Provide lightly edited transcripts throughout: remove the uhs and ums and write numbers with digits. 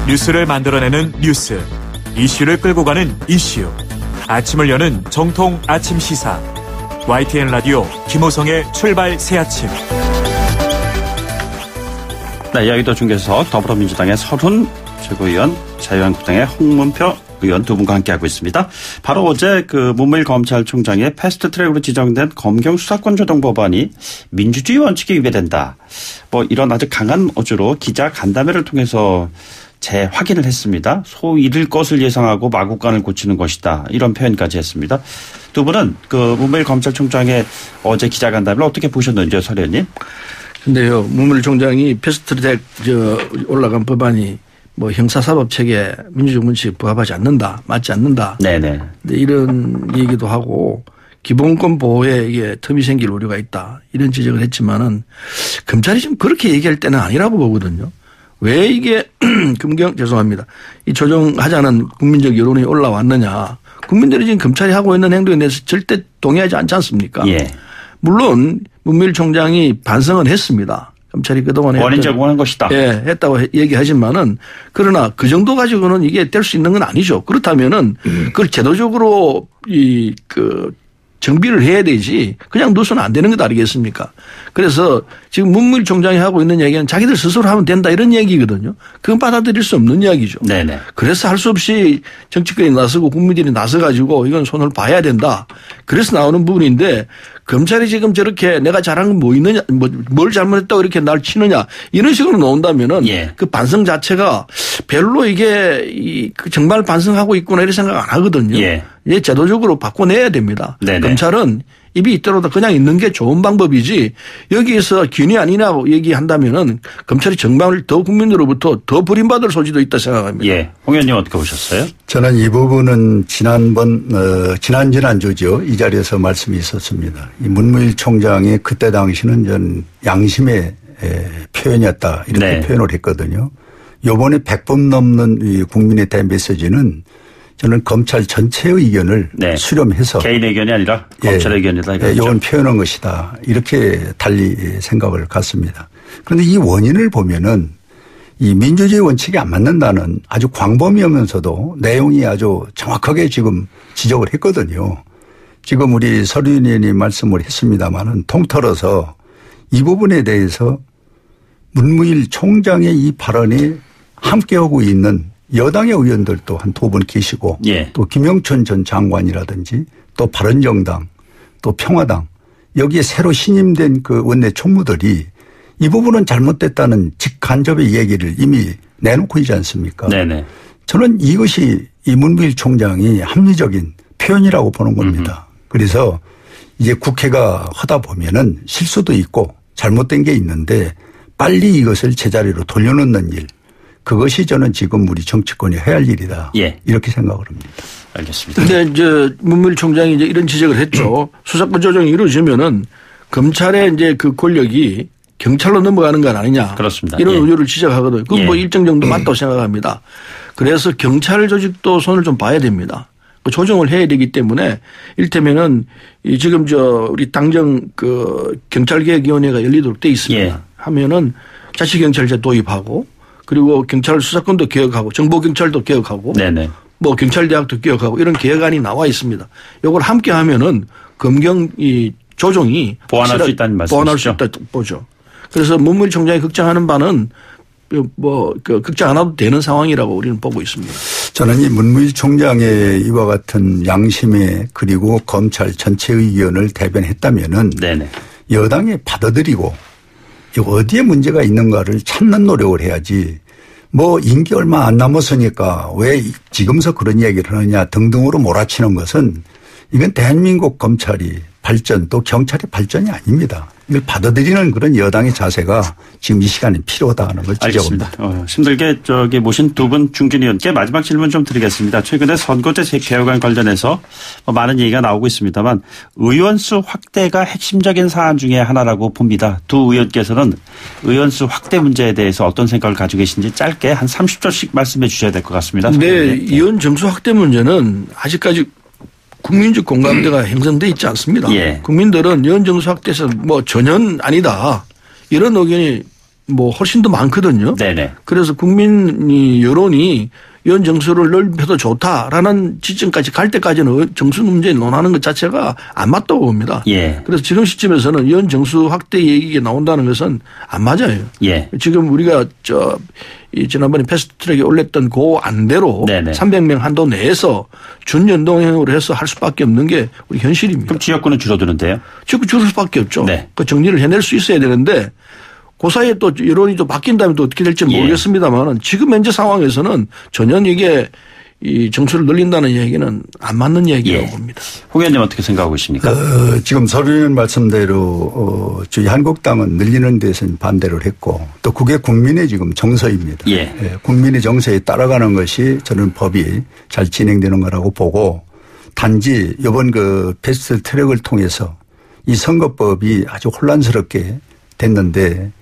뉴스를 만들어내는 뉴스, 이슈를 끌고 가는 이슈. 아침을 여는 정통 아침 시사. YTN 라디오 김호성의 출발 새아침. 네, 여의도 중계석 더불어민주당의 서훈 최고위원, 자유한국당의 홍문표 의원 두 분과 함께하고 있습니다. 바로 어제 문무일 검찰총장의 패스트트랙으로 지정된 검경 수사권 조정 법안이 민주주의 원칙에 위배된다. 이런 아주 강한 어조로 기자 간담회를 통해서 재확인을 했습니다. 소 잃을 것을 예상하고 마구간을 고치는 것이다. 이런 표현까지 했습니다. 두 분은 문무일 검찰총장의 어제 기자간담회를 어떻게 보셨는지요, 서 의원님? 근데요, 문무일 총장이 패스트트랙 올라간 법안이 형사사법체계 민주주의 원칙에 부합하지 않는다, 맞지 않는다. 네네. 이런 얘기도 하고 기본권 보호에 이게 틈이 생길 우려가 있다. 이런 지적을 했지만은 검찰이 지금 그렇게 얘기할 때는 아니라고 보거든요. 왜 이게 죄송합니다. 이 조정하자는 국민적 여론이 올라왔느냐. 국민들이 지금 검찰이 하고 있는 행동에 대해서 절대 동의하지 않지 않습니까? 예. 물론 문무일 총장이 반성은 했습니다. 검찰이 그동안에 원인 제공한 것이다. 예, 했다고 얘기하지만은 그러나 그 정도 가지고는 이게 될 수 있는 건 아니죠. 그렇다면은 그걸 제도적으로 정비를 해야 되지 그냥 둬서는 안 되는 것 아니겠습니까? 그래서 지금 문무일 총장이 하고 있는 얘기는 자기들 스스로 하면 된다 이런 얘기거든요. 그건 받아들일 수 없는 이야기죠. 네네. 그래서 할 수 없이 정치권이 나서고 국민들이 나서가지고 이건 손을 봐야 된다. 그래서 나오는 부분인데 검찰이 지금 저렇게 내가 잘한 건 뭐 있느냐, 뭘 잘못했다고 이렇게 날 치느냐 이런 식으로 나온다면은 예. 그 반성 자체가 별로 이게 정말 반성하고 있구나 이런 생각 안 하거든요. 예. 이제 제도적으로 바꿔내야 됩니다. 네네. 검찰은 입이 있더라도 그냥 있는 게 좋은 방법이지 여기에서 균이 아니냐고 얘기한다면은 검찰이 정말 더 국민으로부터 더 버림받을 소지도 있다 생각합니다. 예. 홍 의원님 어떻게 보셨어요? 저는 이 부분은 지난주죠. 이 자리에서 말씀이 있었습니다. 이 문무일 총장이 그때 당시는 전 양심의 표현이었다 이렇게 네. 표현을 했거든요. 요번에 100번 넘는 이 국민에 대한 메시지는 저는 검찰 전체의 의견을 네. 수렴해서 개인 의견이 아니라 검찰 의견이다. 이건 표현한 것이다. 이렇게 달리 생각을 갖습니다. 그런데 이 원인을 보면은 이 민주주의 원칙이 안 맞는다는 아주 광범위하면서도 내용이 아주 정확하게 지금 지적을 했거든요. 지금 우리 서 의원님 말씀을 했습니다마는 통틀어서 이 부분에 대해서 문무일 총장의 이 발언에 함께하고 있는 여당의 의원들도 한 두 분 계시고 예. 또 김영춘 전 장관이라든지 또 바른정당 또 평화당 여기에 새로 신임된 그 원내 총무들이 이 부분은 잘못됐다는 직간접의 얘기를 이미 내놓고 있지 않습니까? 네네. 저는 이것이 이 문무일 총장이 합리적인 표현이라고 보는 겁니다. 그래서 이제 국회가 하다 보면은 실수도 있고 잘못된 게 있는데 빨리 이것을 제자리로 돌려놓는 일. 그것이 저는 지금 우리 정치권이 해야 할 일이다. 예. 이렇게 생각을 합니다. 알겠습니다. 그런데 이제 문무일 총장이 이제 이런 지적을 했죠. 수사권 조정이 이루어지면은 검찰의 이제 그 권력이 경찰로 넘어가는 건 아니냐. 그렇습니다. 이런 예. 우려를 지적하거든요. 그건 예. 일정 정도 맞다고 생각합니다. 그래서 경찰 조직도 손을 좀 봐야 됩니다. 조정을 해야 되기 때문에 일테면은 지금 우리 당정 경찰개혁위원회가 열리도록 돼 있습니다. 예. 하면은 자치경찰제 도입하고 그리고 경찰 수사권도 개혁하고 정보경찰도 개혁하고 네네. 경찰대학도 개혁하고 이런 개혁안이 나와 있습니다. 이걸 함께 하면은 검경 조정이 보완할 수 있다는 말씀이시죠? 보완할 수 있다 보죠. 그래서 문무일 총장이 걱정하는 바는 걱정 안 해도 되는 상황이라고 우리는 보고 있습니다. 저는 이 문무일 총장의 이와 같은 양심에 그리고 검찰 전체의 의견을 대변했다면은 네네. 여당이 받아들이고 어디에 문제가 있는가를 찾는 노력을 해야지 임기 얼마 안 남았으니까 왜 지금서 그런 이야기를 하느냐 등등으로 몰아치는 것은 이건 대한민국 검찰이 발전 또 경찰의 발전이 아닙니다. 이걸 받아들이는 그런 여당의 자세가 지금 이 시간에 필요하다 하는 걸 지적합니다. 힘들게 모신 두 분 중진 의원께 마지막 질문 좀 드리겠습니다. 최근에 선거제 개혁안 관련해서 많은 얘기가 나오고 있습니다만 의원수 확대가 핵심적인 사안 중에 하나라고 봅니다. 두 의원께서는 의원수 확대 문제에 대해서 어떤 생각을 가지고 계신지 짧게 한 30초씩 말씀해 주셔야 될 것 같습니다. 네. 의원 정수 확대 문제는 아직까지 국민적 공감대가 형성돼 있지 않습니다. 예. 국민들은 의원 정수 확대에서 전혀 아니다. 이런 의견이 뭐 훨씬 더 많거든요. 네네. 그래서 국민 여론이 의원 정수를 넓혀도 좋다라는 지점까지 갈 때까지는 정수 문제 논하는 것 자체가 안 맞다고 봅니다. 예. 그래서 지금 시점에서는 의원 정수 확대 얘기가 나온다는 것은 안 맞아요. 예. 지금 우리가 지난번에 패스트트랙에 올렸던 그 안대로 네네. 300명 한도 내에서 준연동형으로 해서 할 수밖에 없는 게 우리 현실입니다. 그럼 지역구는 줄어드는데요? 지금 줄을 수밖에 없죠. 네. 그 정리를 해낼 수 있어야 되는데 그 사이에 또 여론이 또 바뀐 다음에 또 어떻게 될지 모르겠습니다만은 지금 현재 상황에서는 전혀 이게 이 정수를 늘린다는 얘기는 안 맞는 얘기라고 봅니다. 홍 의원님 어떻게 생각하고 계십니까? 지금 서류인 말씀대로 저희 한국당은 늘리는 데서는 반대를 했고 또 그게 국민의 지금 정서입니다. 예. 국민의 정서에 따라가는 것이 저는 법이 잘 진행되는 거라고 보고 단지 이번 그 패스트 트랙을 통해서 이 선거법이 아주 혼란스럽게 됐는데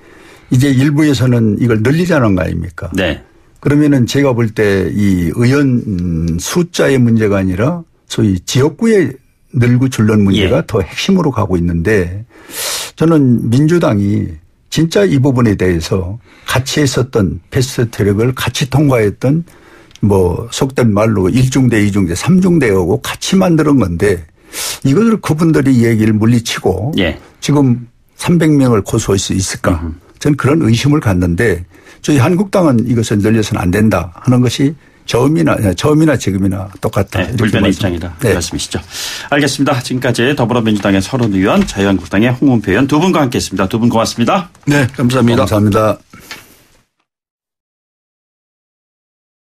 이제 일부에서는 이걸 늘리자는 거 아닙니까? 네. 그러면은 제가 볼 때 이 의원 숫자의 문제가 아니라 소위 지역구에 늘고 줄는 문제가 더 핵심으로 가고 있는데 저는 민주당이 진짜 이 부분에 대해서 같이 했었던 패스트 트랙을 같이 통과했던 뭐 속된 말로 1중대, 2중대, 3중대하고 같이 만드는 건데 이것을 그분들이 얘기를 물리치고 지금 300명을 고소할 수 있을까? 저는 그런 의심을 갖는데 저희 한국당은 이것을 늘려서는 안 된다 하는 것이 처음이나 지금이나 똑같다. 네, 불변의 입장이다. 네. 말씀이시죠. 알겠습니다. 지금까지 더불어민주당의 서른 의원, 자유한국당의 홍문표 의원 두 분과 함께했습니다. 두 분 고맙습니다. 네, 감사합니다. 감사합니다.